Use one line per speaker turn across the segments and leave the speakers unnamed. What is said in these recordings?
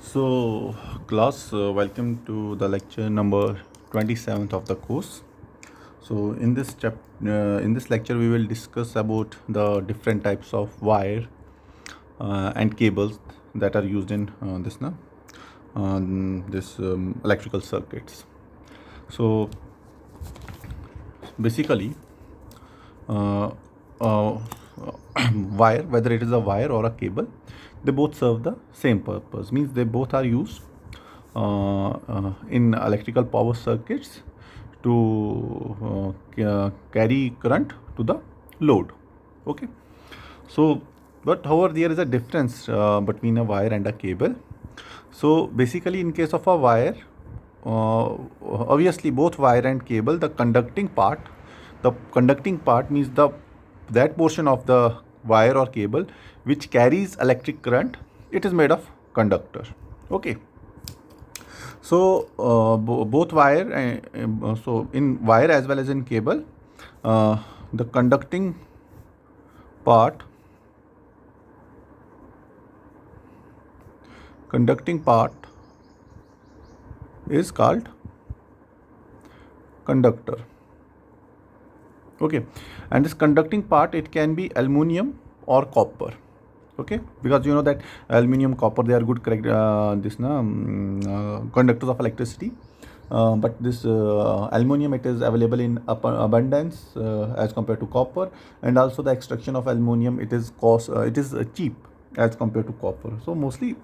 So, class, welcome to the lecture number 27th of the course. So, in this lecture, we will discuss about the different types of wire and cables that are used in this electrical circuits. So, basically, uh, uh, wire, whether it is a wire or a cable, they both serve the same purpose. Means they both are used in electrical power circuits to carry current to the load. Okay. So, but however, there is a difference between a wire and a cable. So basically, in case of a wire, obviously both wire and cable, the conducting part means that portion of the wire or cable which carries electric current, it is made of conductor. Okay. So both wire, so in wire as well as in cable, the part conducting part is called conductor. Okay, and this conducting part, it can be aluminum or copper. Okay, because you know that aluminum, copper, they are good conductors of electricity. But this aluminum, it is available in abundance as compared to copper, and also the extraction of aluminum, it is cheap as compared to copper. So mostly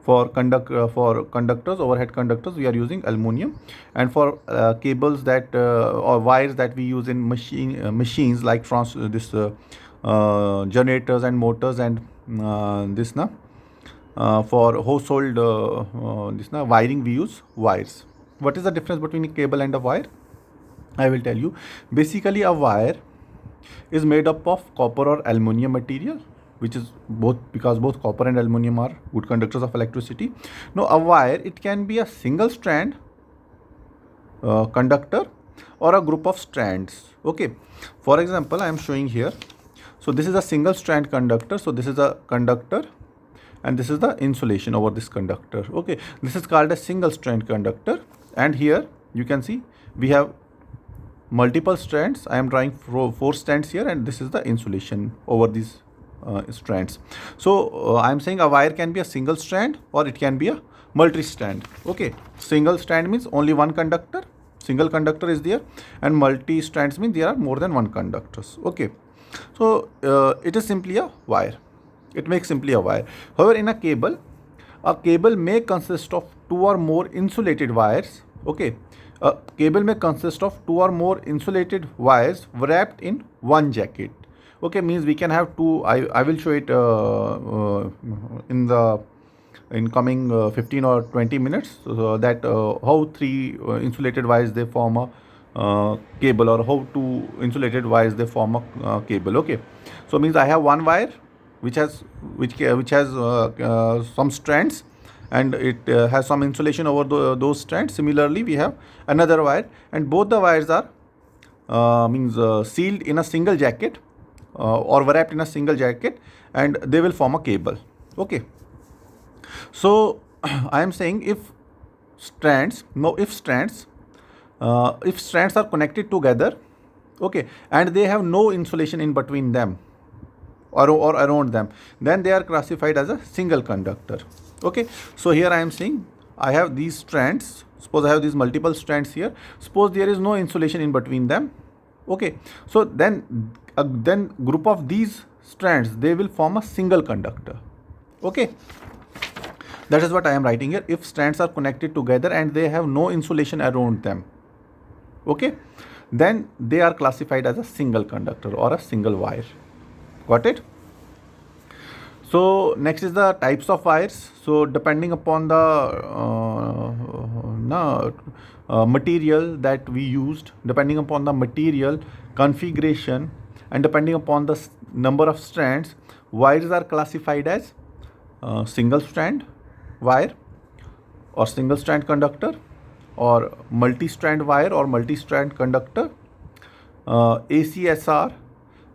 for conductors, overhead conductors, we are using aluminum, and for cables that or wires that we use in machines like generators and motors, and for household wiring, we use wires. What is the difference between a cable and a wire? I will tell you. Basically, a wire is made up of copper or aluminum material, which is both, because both copper and aluminum are good conductors of electricity. Now, a wire, it can be a single strand conductor or a group of strands. Okay, for example, I am showing here. So this is a single strand conductor. So this is a conductor, and this is the insulation over this conductor. Okay, this is called a single strand conductor, and here you can see we have multiple strands. I am drawing four strands here, and this is the insulation over these strands. So I am saying a wire can be a single strand or it can be a multi-strand. Okay, single strand means only one conductor, single conductor is there, and multi-strands means there are more than one conductors. Okay, so it is simply a wire. It makes simply a wire. However, in a cable may consist of two or more insulated wires. Okay, a cable may consist of two or more insulated wires wrapped in one jacket. Okay, means we can have two. I will show it in coming 15 or 20 minutes, that how three insulated wires they form a cable, or how two insulated wires they form a cable. Okay, so means I have one wire which has some strands, and it has some insulation over those strands. Similarly, we have another wire, and both the wires are sealed in a single jacket, or wrapped in a single jacket, and they will form a cable. Okay, so I am saying if strands are connected together, okay, and they have no insulation in between them or around them, then they are classified as a single conductor. Okay, so here I am saying I have these strands. Suppose I have these multiple strands here. Suppose there is no insulation in between them. Okay, so then group of these strands, they will form a single conductor. Okay, that is what I am writing here. If strands are connected together and they have no insulation around them, okay, then they are classified as a single conductor or a single wire. Got it? So next is the types of wires. So depending upon the material that we used, depending upon the material configuration, and depending upon the number of strands, wires are classified as single strand wire or single strand conductor, or multi-strand wire or multi-strand conductor, ACSR,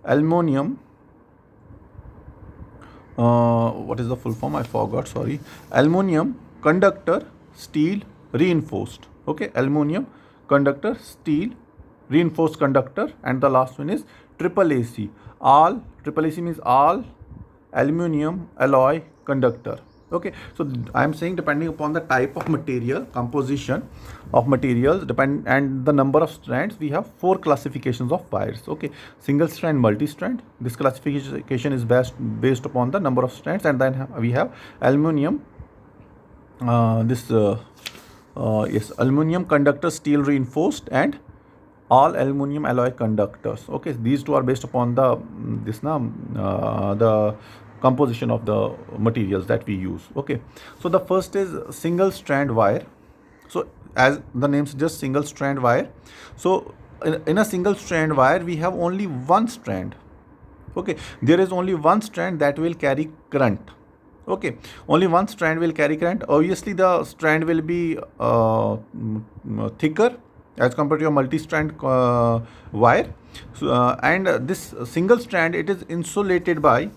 aluminum, what is the full form? I forgot, sorry. Aluminum, conductor steel reinforced. Okay, aluminum conductor steel reinforced conductor. And the last one is AAC. All AAC means all aluminum alloy conductor. Okay, so I am saying depending upon the type of material, composition of materials, and the number of strands, we have 4 classifications of wires. Okay, single strand, multi strand. This classification is based upon the number of strands. And then we have aluminum, yes, aluminum conductor steel reinforced, and all aluminum alloy conductors. Okay, these two are based upon the the composition of the materials that we use. Okay, so the first is single strand wire. So as the name suggests, single strand wire. So in a single strand wire, we have only one strand. Okay, there is only one strand that will carry current. Okay, only one strand will carry current. Obviously the strand will be thicker as compared to your multi-strand wire. So, and this single strand, it is insulated with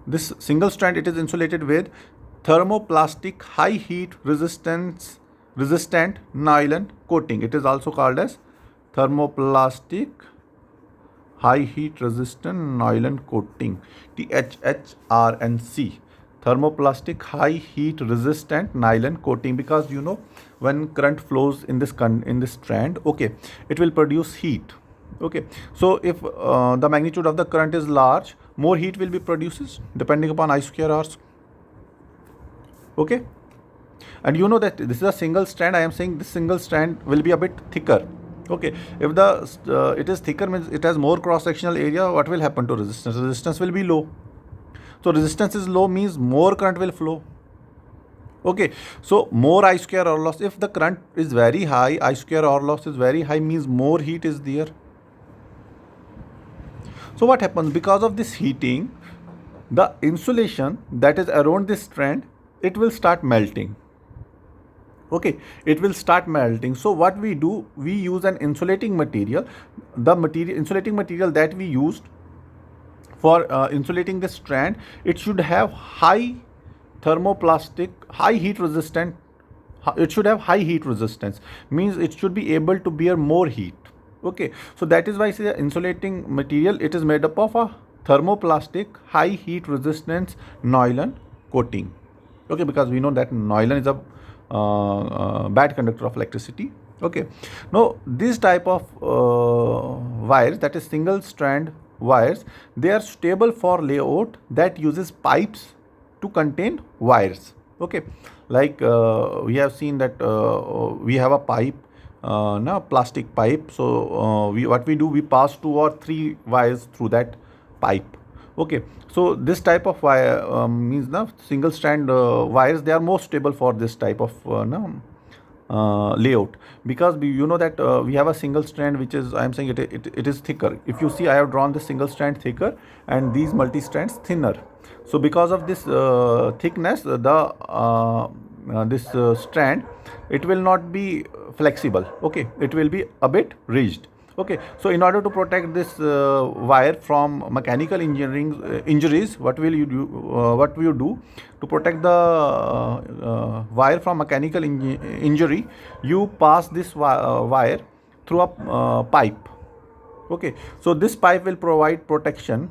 this single strand, it is insulated with thermoplastic high heat resistant nylon coating. It is also called as thermoplastic high heat resistant nylon coating, THHRNC. Thermoplastic high heat resistant nylon coating, because you know when current flows in this strand, okay, it will produce heat. Okay, so if the magnitude of the current is large, more heat will be produced depending upon I square R. Okay, and you know that this is a single strand. I am saying this single strand will be a bit thicker. Okay, if the it is thicker, means it has more cross sectional area. What will happen to resistance? Resistance will be low. So resistance is low means more current will flow. Okay, so more I square R loss. If the current is very high, I square R loss is very high, means more heat is there. So what happens? Because of this heating, the insulation that is around this strand, it will start melting. Okay, it will start melting. So what we do, we use an insulating material. The insulating material that we used for insulating the strand, it should have high thermoplastic, high heat resistant. It should have high heat resistance, means it should be able to bear more heat. Okay, so that is why I say the insulating material, it is made up of a thermoplastic high heat resistance nylon coating. Okay, because we know that nylon is a bad conductor of electricity. Okay, now this type of wires, that is single strand wires, they are suitable for layout that uses pipes to contain wires. Okay, like we have seen that we have a pipe, plastic pipe. So what we do, we pass 2 or 3 wires through that pipe. Okay, so this type of wire means single strand wires, they are more stable for this type of layout, because you know that we have a single strand which is, I am saying it is thicker. If you see, I have drawn the single strand thicker and these multi strands thinner. So because of this thickness, this strand, it will not be flexible. Okay, it will be a bit rigid. Okay, so in order to protect this wire from mechanical injuries, what will you do? What will you do to protect the wire from mechanical injury? You pass this wire through a pipe. Okay, so this pipe will provide protection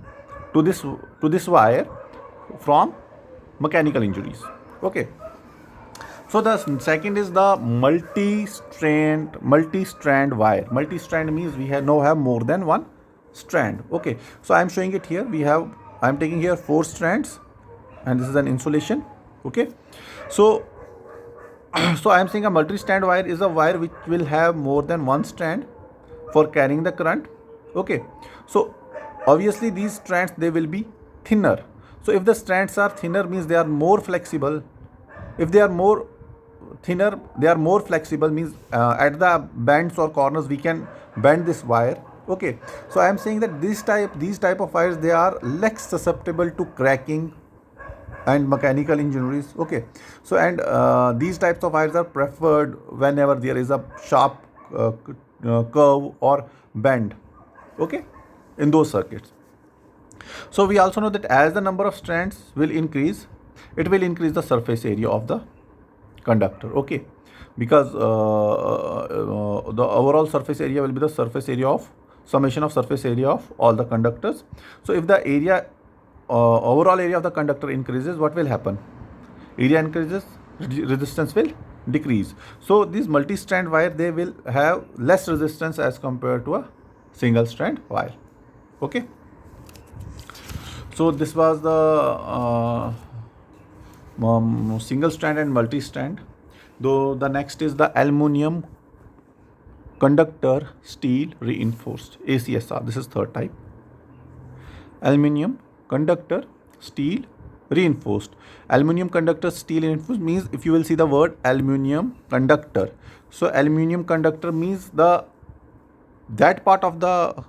to this wire from mechanical injuries. Okay. So the second is the multi-strand wire. Multi-strand means we now have more than one strand. Okay, so I am showing it here. I am taking here 4 strands, and this is an insulation. Okay, so I am saying a multi-strand wire is a wire which will have more than one strand for carrying the current. Okay, so obviously these strands, they will be thinner. So if the strands are thinner, means they are more flexible. If they are more thinner, they are more flexible, means at the bends or corners we can bend this wire. Okay, so I am saying that these type of wires, they are less susceptible to cracking and mechanical injuries. Okay, so and these types of wires are preferred whenever there is a sharp curve or bend. Okay, in those circuits. So we also know that as the number of strands will increase, it will increase the surface area of the conductor. Okay, because the overall surface area will be the surface area of summation of surface area of all the conductors. So if the area overall area of the conductor increases, what will happen? Area increases, resistance will decrease. So these multi-strand wire, they will have less resistance as compared to a single strand wire. Okay, so this was the single strand and multi-strand. Though the next is the aluminum conductor steel reinforced, ACSR. This is third type. Aluminum conductor steel reinforced. Aluminum conductor steel reinforced means, if you will see the word aluminum conductor, so aluminum conductor means that part of the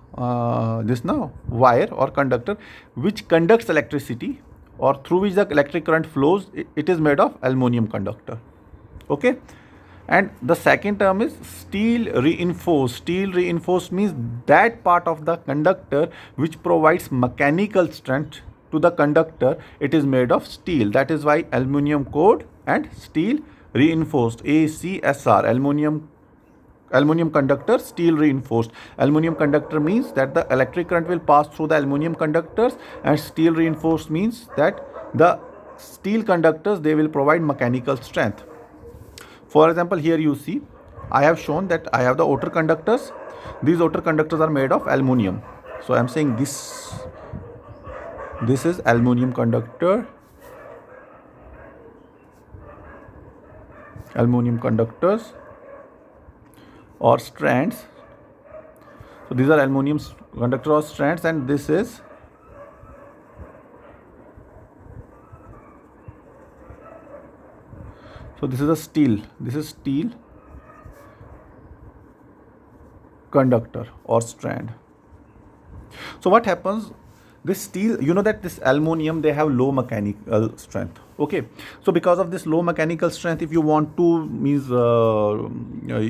wire or conductor which conducts electricity or through which the electric current flows, it is made of aluminum conductor. Okay, and the second term is steel reinforced. Steel reinforced means that part of the conductor which provides mechanical strength to the conductor, it is made of steel. That is why aluminum code and steel reinforced, ACSR, aluminum conductor steel reinforced. Aluminum conductor means that the electric current will pass through the aluminum conductors, and steel reinforced means that the steel conductors, they will provide mechanical strength. For example, here you see I have shown that I have the outer conductors. These outer conductors are made of aluminum. So I am saying this is aluminum conductor, aluminum conductors or strands. So these are aluminum conductor or strands, and this is a steel. This is steel conductor or strand. So what happens? This steel, you know that this aluminum, they have low mechanical strength. Okay, so because of this low mechanical strength, if you want to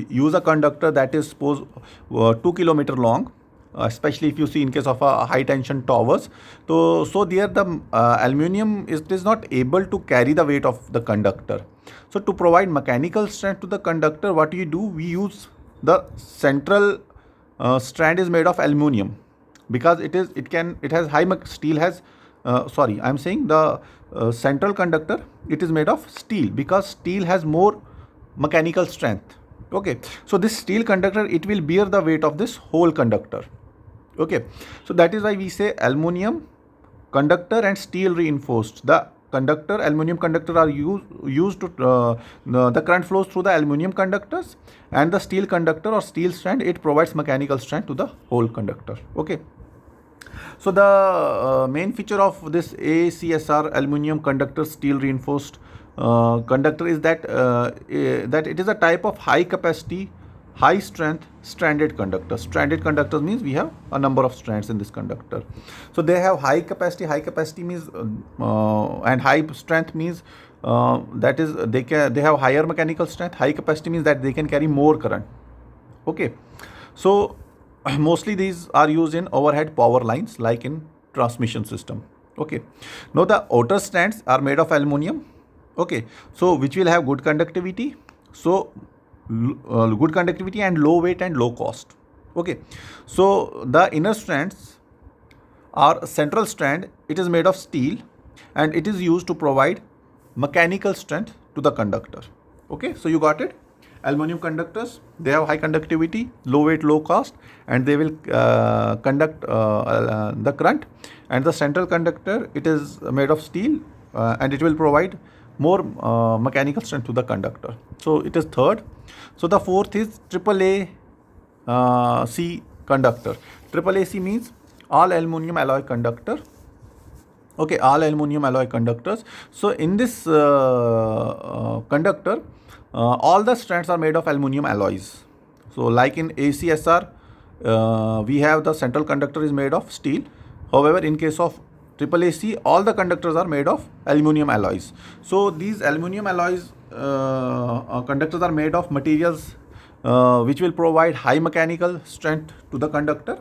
use a conductor that is suppose 2 kilometer long, especially if you see in case of a high tension towers, so there the aluminum is not able to carry the weight of the conductor. So to provide mechanical strength to the conductor, what we do, we use the central strand is made of aluminum, because it has high steel has I'm saying the central conductor, it is made of steel, because steel has more mechanical strength. Okay, so this steel conductor, it will bear the weight of this whole conductor. Okay, so that is why we say aluminum conductor and steel reinforced. The conductor, aluminum conductor are used to the current flows through the aluminum conductors, and the steel conductor or steel strand, it provides mechanical strength to the whole conductor. Okay, so the main feature of this ACSR, aluminum conductor steel reinforced conductor, is that it is a type of high capacity, high strength stranded conductor. Stranded conductors means we have a number of strands in this conductor. So they have high capacity. High capacity means and high strength means that is they have higher mechanical strength. High capacity means that they can carry more current. Okay, so mostly these are used in overhead power lines, like in transmission system. Okay, now the outer strands are made of aluminum. Okay, so which will have good conductivity. So good conductivity and low weight and low cost. Okay, so the inner strands are central strand, it is made of steel, and it is used to provide mechanical strength to the conductor. Okay, so you got it. Aluminum conductors, they have high conductivity, low weight, low cost, and they will conduct the current. And the central conductor, it is made of steel, and it will provide more mechanical strength to the conductor. So it is third. So the fourth is AAA C conductor. AAAC means all aluminum alloy conductor. Okay, all aluminum alloy conductors. So in this conductor, all the strands are made of aluminum alloys. So like in ACSR, we have the central conductor is made of steel. However, in case of AAAC, all the conductors are made of aluminum alloys. So these aluminum alloys conductors are made of materials which will provide high mechanical strength to the conductor.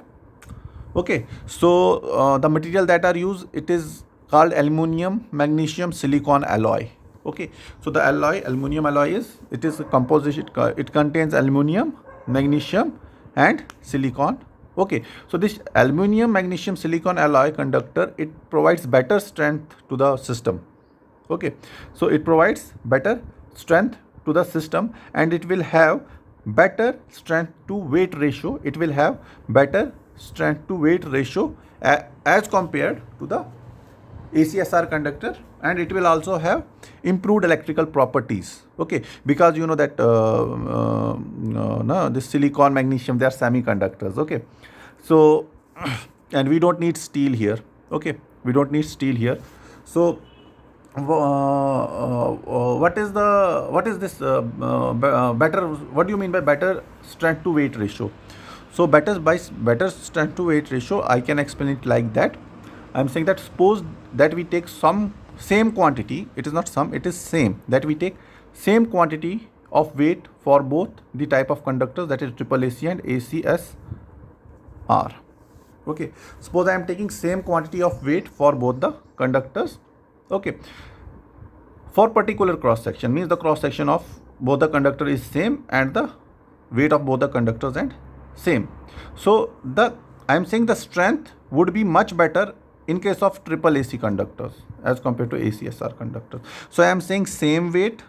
Okay, so the material that are used, it is called aluminum, magnesium, silicon alloy. Okay, so the alloy, aluminum alloy is, it is a composition, it contains aluminum, magnesium and silicon. Okay, so this aluminum, magnesium, silicon alloy conductor, it provides better strength to the system. Okay, so it provides better strength to the system, and it will have better strength to weight ratio. It will have better strength to weight ratio as compared to the ACSR conductor, and it will also have improved electrical properties. Okay, because you know that no, this silicon, magnesium, they are semiconductors. Okay, so and we don't need steel here. Okay, we don't need steel here. So what is this better, what do you mean by better strength to weight ratio? So better strength to weight ratio, I can explain it like that. I'm saying that suppose that we take some same quantity, it is not some, it is same, that we take same quantity of weight for both the type of conductors, that is AAAC and ACSR. Okay, suppose I am taking same quantity of weight for both the conductors. Okay, for particular cross section, means the cross section of both the conductor is same and the weight of both the conductors and same. So the I am saying the strength would be much better in case of AAAC conductors as compared to ACSR conductors. So I am saying same weight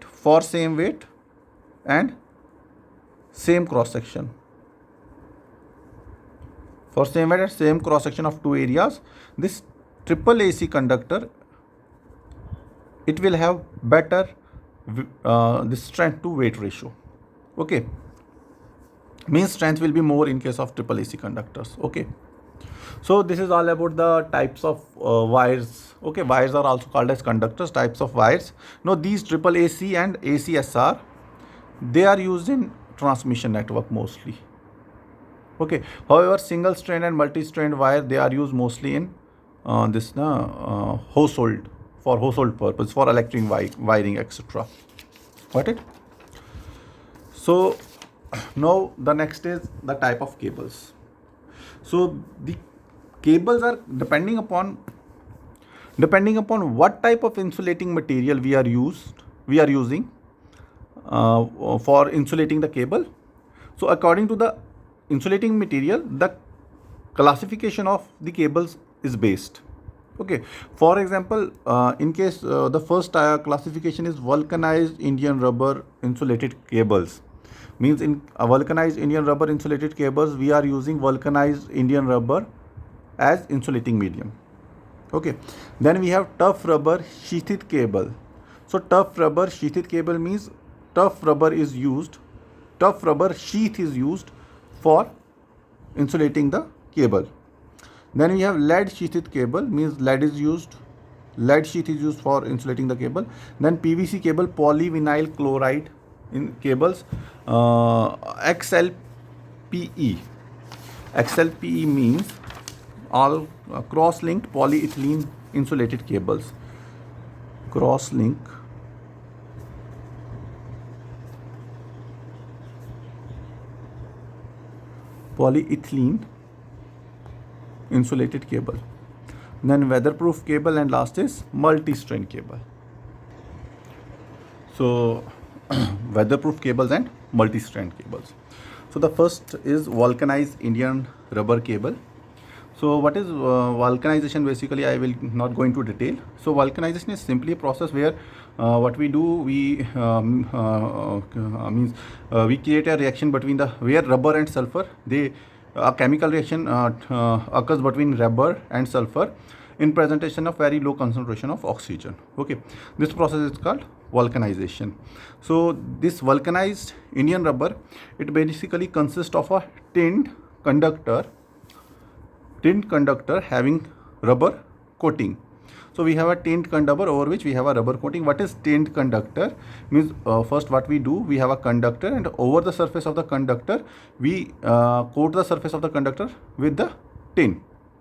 for same weight and same cross section. For same weight and same cross section of two areas, this AAAC conductor, it will have better this strength to weight ratio. Okay, means strength will be more in case of AAAC conductors. Okay, so this is all about the types of wires. Okay, wires are also called as conductors, types of wires. Now these AAAC and ACSR, they are used in transmission network mostly. Okay, however single strand and multi-strand wire, they are used mostly in household, for household purpose, for electric wiring, etc. Got it? So now the next is the type of cables. So the cables are depending upon what type of insulating material we are using for insulating the cable. So according to the insulating material, the classification of the cables is based. Okay, for example, in case the first classification is vulcanized Indian rubber insulated cables. Means in vulcanized Indian rubber insulated cables, we are using vulcanized Indian rubber as insulating medium. Okay, then we have tough rubber sheathed cable. So tough rubber sheathed cable means tough rubber sheath is used for insulating the cable. Then we have lead sheathed cable, means lead sheath is used for insulating the cable. Then PVC cable, polyvinyl chloride in cables, XLPE. XLPE means all cross-linked polyethylene insulated cables. Cross-link polyethylene insulated cable. Then weatherproof cable, and last is multi-strand cable. So weatherproof cables and multi-strand cables. So the first is vulcanized Indian rubber cable. So what is vulcanization? Basically, I will not go into detail. So vulcanization is simply a process where what we do, we we create a reaction between where rubber and sulfur, a chemical reaction occurs between rubber and sulfur in presentation of very low concentration of oxygen. Okay, this process is called vulcanization. So this vulcanized Indian rubber, it basically consists of a tinned conductor having rubber coating. So we have a tinned conductor over which we have a rubber coating. What is tinned conductor? Means first what we do, we have a conductor, and over the surface of the conductor we coat the surface of the conductor with the tin.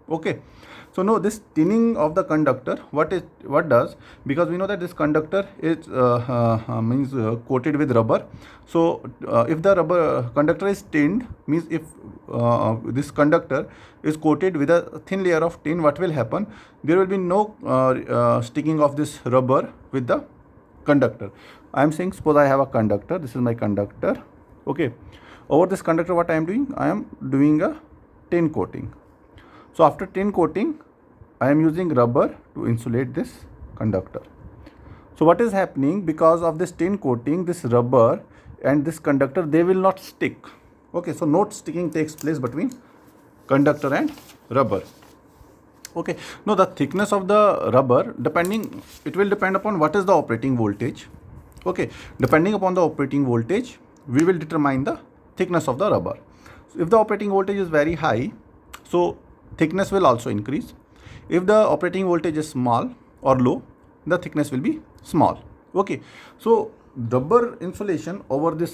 Okay, So no, this tinning of the conductor, what does, because we know that this conductor is means coated with rubber. So if the rubber conductor is tinned, means if this conductor is coated with a thin layer of tin, what will happen? There will be no sticking of this rubber with the conductor. I am saying, suppose I have a conductor, this is my conductor, okay. Over this conductor, what I am doing? I am doing a tin coating. So after tin coating, I am using rubber to insulate this conductor. So what is happening? Because of this tin coating, this rubber and this conductor, they will not stick. Okay, so no sticking takes place between conductor and rubber. Okay, now the thickness of the rubber, it will depend upon what is the operating voltage. Okay, depending upon the operating voltage, we will determine the thickness of the rubber. So if the operating voltage is very high, so thickness will also increase. If the operating voltage is small or low, the thickness will be small. Okay, so rubber insulation over this,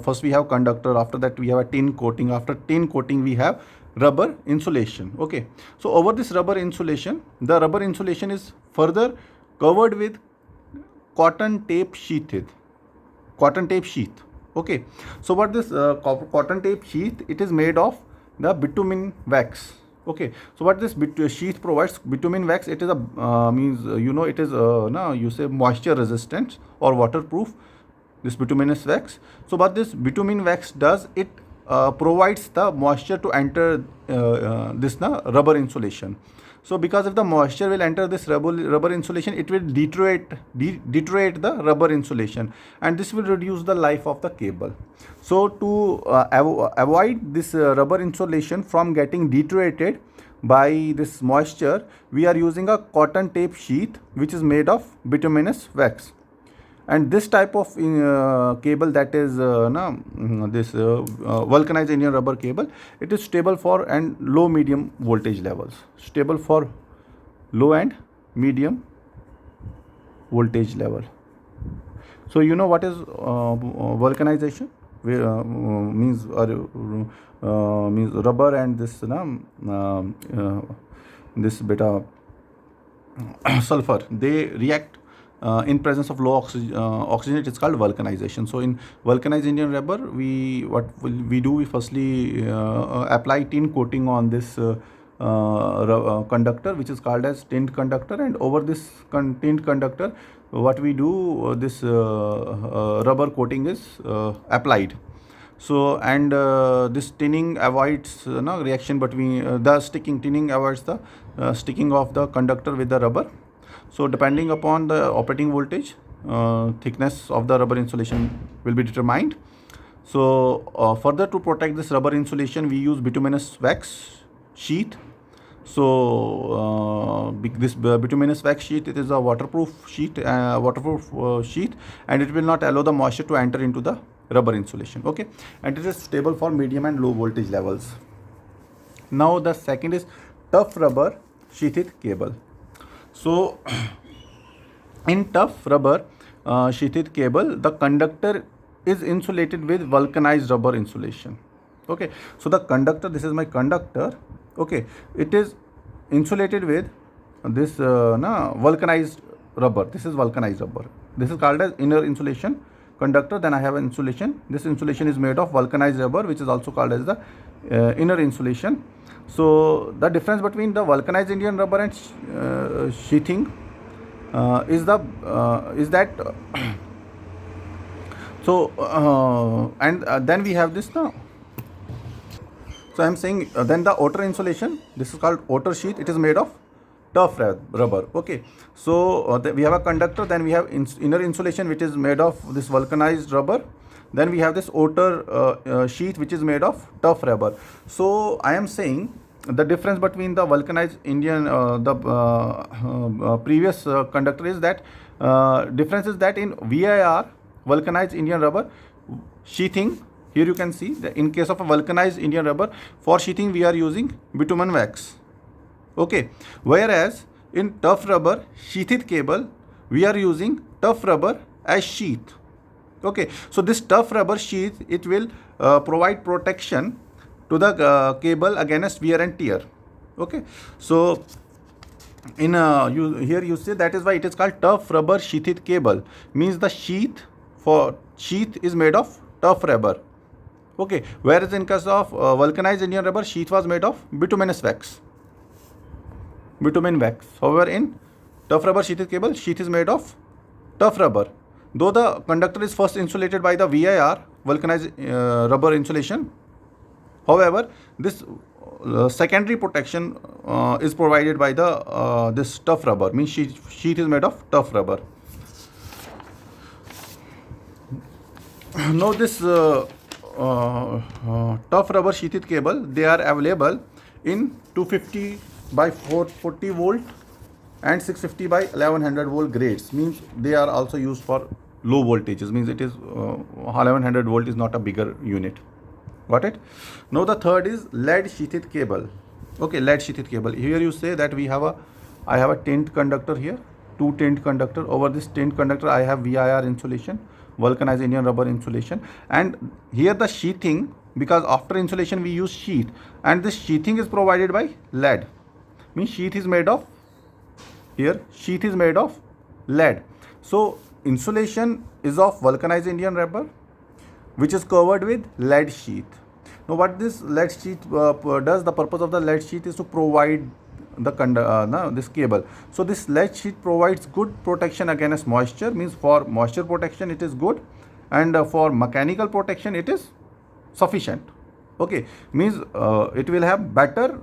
first we have conductor, after that we have a tin coating, after tin coating we have rubber insulation. Okay, so over this rubber insulation, the rubber insulation is further covered with cotton tape sheath. Okay, so what this cotton tape sheath, it is made of the bitumen wax. Okay, so what this sheath provides, bitumen wax, it is a means it is you say moisture resistant or waterproof, this bituminous wax. So what this bitumen wax does, it provides the moisture to enter this rubber insulation. So because if the moisture will enter this rubber insulation, it will deteriorate the rubber insulation, and this will reduce the life of the cable. So to avoid this rubber insulation from getting deteriorated by this moisture, we are using a cotton tape sheath which is made of bituminous wax. And this type of cable, that is this vulcanized Indian rubber cable, it is stable for and low medium voltage levels. Stable for low and medium voltage level. So you know what is vulcanization? Means rubber and this this beta sulfur, they react in presence of low oxygen. It is called vulcanization. So in vulcanized Indian rubber, we firstly apply tin coating on this conductor, which is called as tinned conductor, and over this tinned conductor, what we do, this rubber coating is applied. So and this tinning avoids reaction between the sticking. Tinning avoids the sticking of the conductor with the rubber. So depending upon the operating voltage, thickness of the rubber insulation will be determined. So further to protect this rubber insulation, we use bituminous wax sheath. So this bituminous wax sheath, it is a waterproof sheath, and it will not allow the moisture to enter into the rubber insulation. Okay, and it is stable for medium and low voltage levels. Now the second is tough rubber sheathed cable. So in tough rubber sheathed cable, the conductor is insulated with vulcanized rubber insulation. Okay, so the conductor, this is my conductor. Okay, it is insulated with this vulcanized rubber. This is vulcanized rubber. This is called as inner insulation conductor. Then I have an insulation. This insulation is made of vulcanized rubber, which is also called as the inner insulation. So the difference between the vulcanized Indian rubber and sheathing is that so and then we have this now. So I am saying then the outer insulation, this is called outer sheath. It is made of tough rubber. Okay, so we have a conductor, then we have inner insulation, which is made of this vulcanized rubber. Then we have this outer sheath, which is made of tough rubber. So I am saying the difference between the vulcanized Indian previous conductor is that difference is that in VIR, vulcanized Indian rubber sheathing, here you can see that in case of a vulcanized Indian rubber, for sheathing we are using bitumen wax. Okay, whereas in tough rubber sheathed cable, we are using tough rubber as sheath. Okay, so this tough rubber sheath, it will provide protection to the cable against wear and tear. Okay, so in you say that is why it is called tough rubber sheathed cable, means the sheath is made of tough rubber. Okay, whereas in case of vulcanized Indian rubber, sheath was made of bitumen wax. However, in tough rubber sheathed cable, sheath is made of tough rubber. Though the conductor is first insulated by the VIR, vulcanized rubber insulation, however, this secondary protection is provided by the this tough rubber, means sheath is made of tough rubber. Now this tough rubber sheathed cable, they are available in 250 by 440 volt and 650 by 1100 volt grades, means they are also used for low voltages, means it is 1100 volt is not a bigger unit. Got it? Now the third is lead sheathed cable. Okay, lead sheathed cable. Here you say that I have a tint conductor here, two tint conductor. Over this tint conductor I have VIR insulation, vulcanized Indian rubber insulation, and here the sheathing, because after insulation we use sheath, and this sheathing is provided by lead, means sheath is made of lead. So insulation is of vulcanized Indian rubber which is covered with lead sheath. Now what this lead sheath does, the purpose of the lead sheath is to provide the this cable. So this lead sheath provides good protection against moisture, means for moisture protection it is good, and for mechanical protection it is sufficient. Okay, means it will have better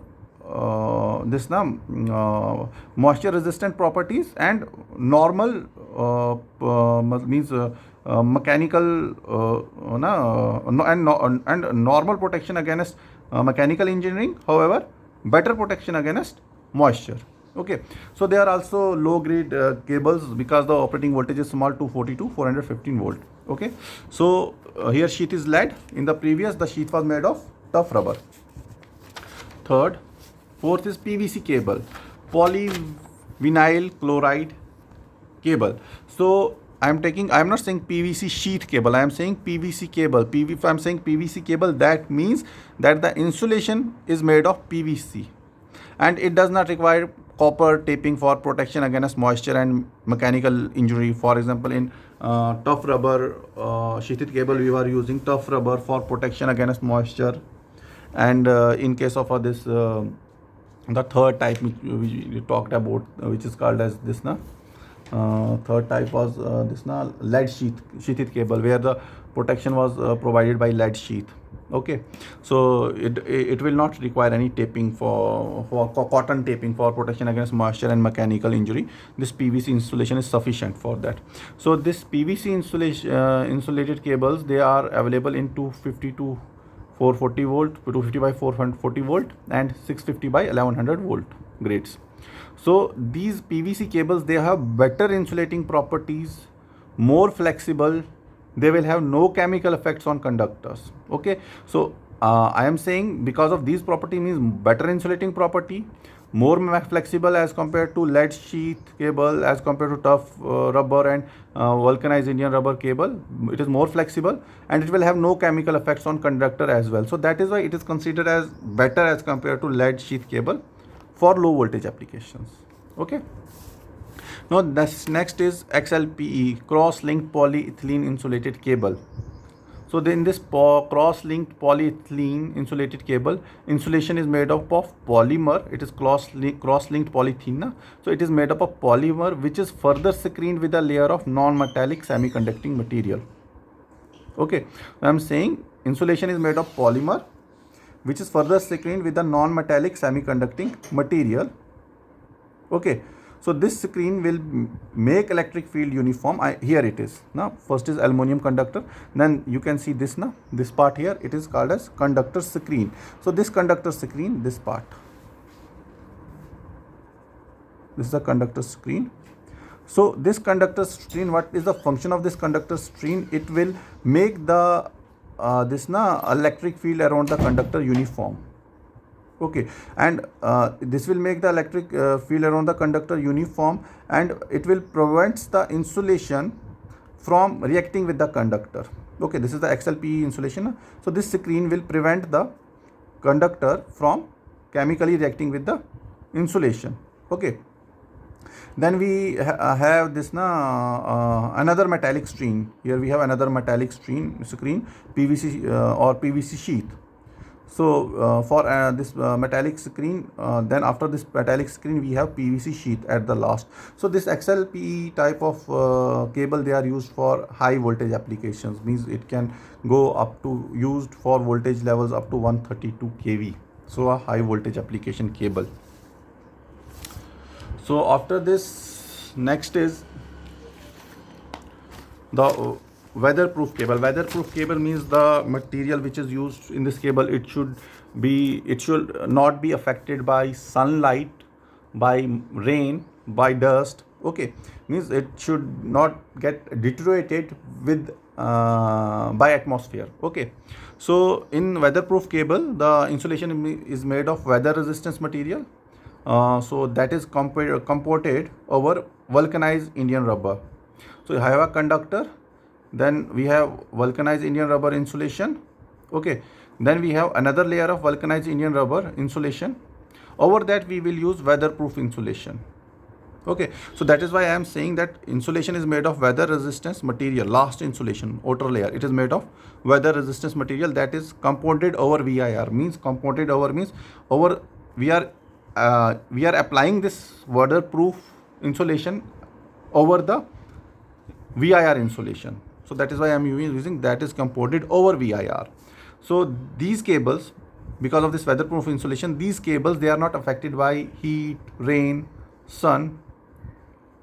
moisture resistant properties and normal means mechanical and normal protection against mechanical engineering, however better protection against moisture. Okay, so they are also low grade cables because the operating voltage is small, 240 to 415 volt. Okay, so here sheath is lead. In the previous, the sheath was made of tough rubber. Fourth is PVC cable, polyvinyl chloride cable. So I am not saying PVC sheath cable, I am saying PVC cable. If I am saying PVC cable, that means that the insulation is made of PVC and it does not require copper taping for protection against moisture and mechanical injury. For example, in tough rubber sheathed cable, we were using tough rubber for protection against moisture, and in case of this the third type which we talked about, which is called as this third type was lead sheathed cable, where the protection was provided by lead sheath. Okay, so it will not require any taping for cotton taping for protection against moisture and mechanical injury. This PVC insulation is sufficient for that. So this PVC insulated cables, they are available in 250 to 440 volt, 250 by 440 volt and 650 by 1100 volt grades. So these PVC cables, they have better insulating properties, more flexible, they will have no chemical effects on conductors. Okay, so I am saying because of these property, means better insulating property, more flexible as compared to lead sheath cable, as compared to tough rubber and vulcanized Indian rubber cable. It is more flexible and it will have no chemical effects on conductor as well. So that is why it is considered as better as compared to lead sheath cable for low voltage applications. Okay, now this next is XLPE, cross-linked polyethylene insulated cable. So then this cross-linked polyethylene insulated cable, insulation is made up of polymer. It is cross-linked polyethylene. So it is made up of polymer which is further screened with a layer of non-metallic semiconducting material. Okay, I am saying insulation is made of polymer which is further screened with a non-metallic semiconducting material. Okay, so this screen will make electric field uniform. Here it is. Now first is aluminum conductor, then you can see this this part here, it is called as conductor screen. So this conductor screen, this part, this is a conductor screen. So this conductor screen, what is the function of this conductor screen? It will make the electric field around the conductor uniform. Okay, and this will make the electric field around the conductor uniform, and it will prevent the insulation from reacting with the conductor. Okay, this is the XLPE insulation. So this screen will prevent the conductor from chemically reacting with the insulation. Okay. Then we have this another metallic screen. Here we have another metallic screen PVC or PVC sheath. So for this metallic screen, then after this metallic screen we have PVC sheath at the last. So this XLPE type of cable, they are used for high voltage applications, means it can go up to, used for voltage levels up to 132 kV. So a high voltage application cable. So after this, next is the weatherproof cable. Weatherproof cable means the material which is used in this cable, it should not be affected by sunlight, by rain, by dust. Okay, means it should not get deteriorated with by atmosphere. Okay, so in weatherproof cable, the insulation is made of weather resistance material. So that is composed over vulcanized Indian rubber. So I have a conductor, then we have vulcanized Indian rubber insulation. Okay, then we have another layer of vulcanized Indian rubber insulation. Over that we will use weatherproof insulation. Okay, so that is why I am saying that insulation is made of weather resistance material. Last insulation, outer layer, it is made of weather resistance material that is compounded over VIR. Means compounded over means over we are applying this weatherproof insulation over the VIR insulation. So that is why I am using that is compounded over VIR. So these cables, because of this weatherproof insulation, these cables, they are not affected by heat, rain, sun.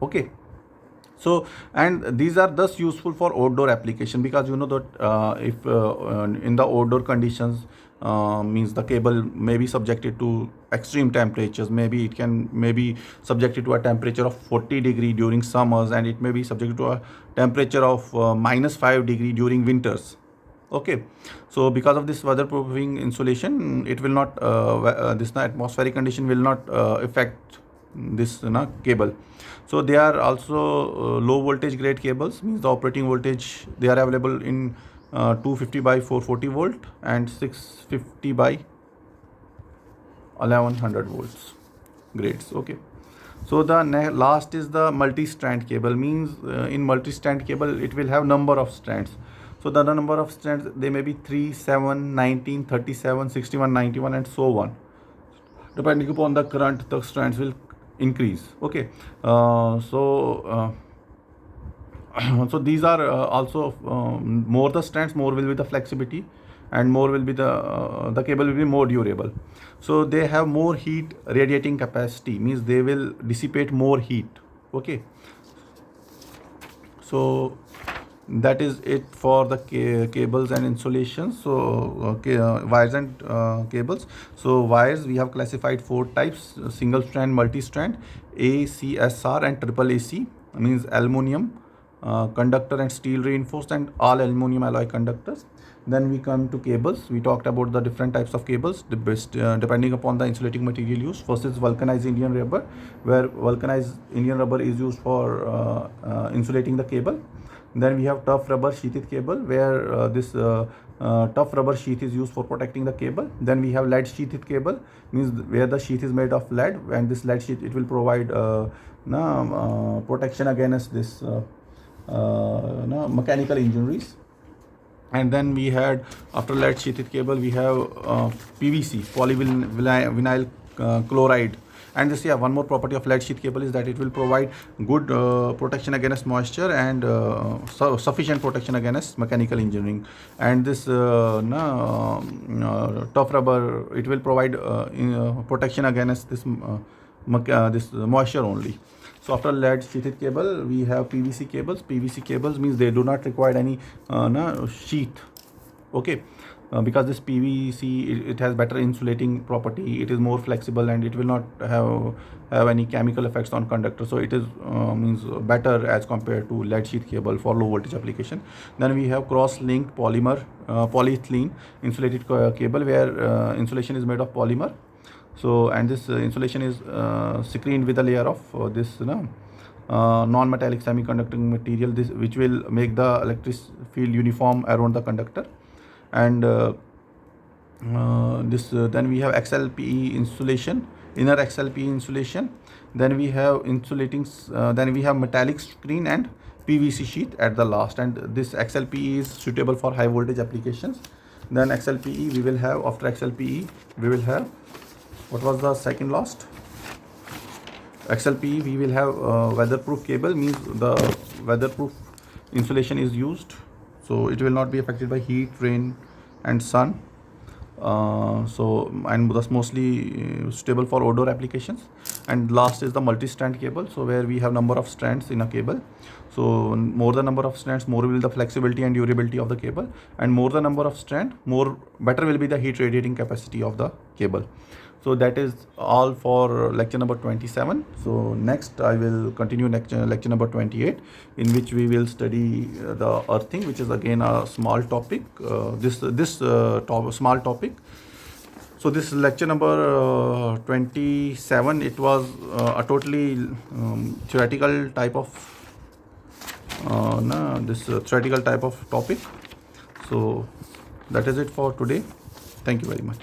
Okay. So, and these are thus useful for outdoor application, because you know that if in the outdoor conditions, means the cable may be subjected to extreme temperatures. Maybe it can be subjected to a temperature of 40 degree during summers, and it may be subjected to a temperature of -5 degree during winters. Okay, so because of this weatherproofing insulation, it will not this atmospheric condition will not affect this cable. So they are also low voltage grade cables, means the operating voltage, they are available in 250 by 440 volt and 650 by 1100 volts grades. Okay, so the last is the multi-strand cable. Means in multi-strand cable, it will have number of strands. So the number of strands, they may be 3, 7, 19, 37, 61, 91 and so on. Depending upon the current, the strands will increase. Okay, so these are also more the strands, more will be the flexibility, and more will be the cable will be more durable. So they have more heat radiating capacity, means they will dissipate more heat. Okay, so that is it for the cables and insulations. So wires and cables. So wires, we have classified 4 types: single strand, multi strand, ACSR and triple AC, means aluminum conductor and steel reinforced, and all aluminum alloy conductors. Then we come to cables. We talked about the different types of cables, the best depending upon the insulating material used. First is vulcanized Indian rubber, where vulcanized Indian rubber is used for insulating the cable. Then we have tough rubber sheathed cable, where this tough rubber sheath is used for protecting the cable. Then we have lead sheathed cable, means where the sheath is made of lead, and this lead sheath, it will provide protection against this mechanical injuries. And then we had, after lead sheathed cable, we have PVC, polyvinyl chloride. And this, yeah, one more property of lead sheath cable is that it will provide good protection against moisture, and sufficient protection against mechanical engineering. And this tough rubber, it will provide protection against this this moisture only. So after lead sheathed cable, we have PVC cables. PVC cables means they do not require any sheath. Okay, because this PVC, it has better insulating property. It is more flexible, and it will not have any chemical effects on conductor. So it is means better as compared to lead sheath cable for low voltage application. Then we have cross-linked polyethylene insulated cable, where insulation is made of polymer. So, and this insulation is screened with a layer of this non-metallic semiconducting material, this which will make the electric field uniform around the conductor. And Then we have XLPE insulation, inner XLPE insulation. Then we have insulating. Then we have metallic screen and PVC sheet at the last. And this XLPE is suitable for high voltage applications. Then XLPE we will have, after XLPE we will have, what was the second last? XLPE we will have weatherproof cable, means the weatherproof insulation is used, so it will not be affected by heat, rain and sun. And thus mostly suitable for outdoor applications. And last is the multi-strand cable, so where we have number of strands in a cable. So more the number of strands, more will the flexibility and durability of the cable, and more the number of strand, more better will be the heat radiating capacity of the cable. So that is all for lecture number 27. So next I will continue lecture number 28, in which we will study the earthing, which is again a small topic. Small topic. So this lecture number 27, it was a totally theoretical type of theoretical type of topic. So that is it for today. Thank you very much.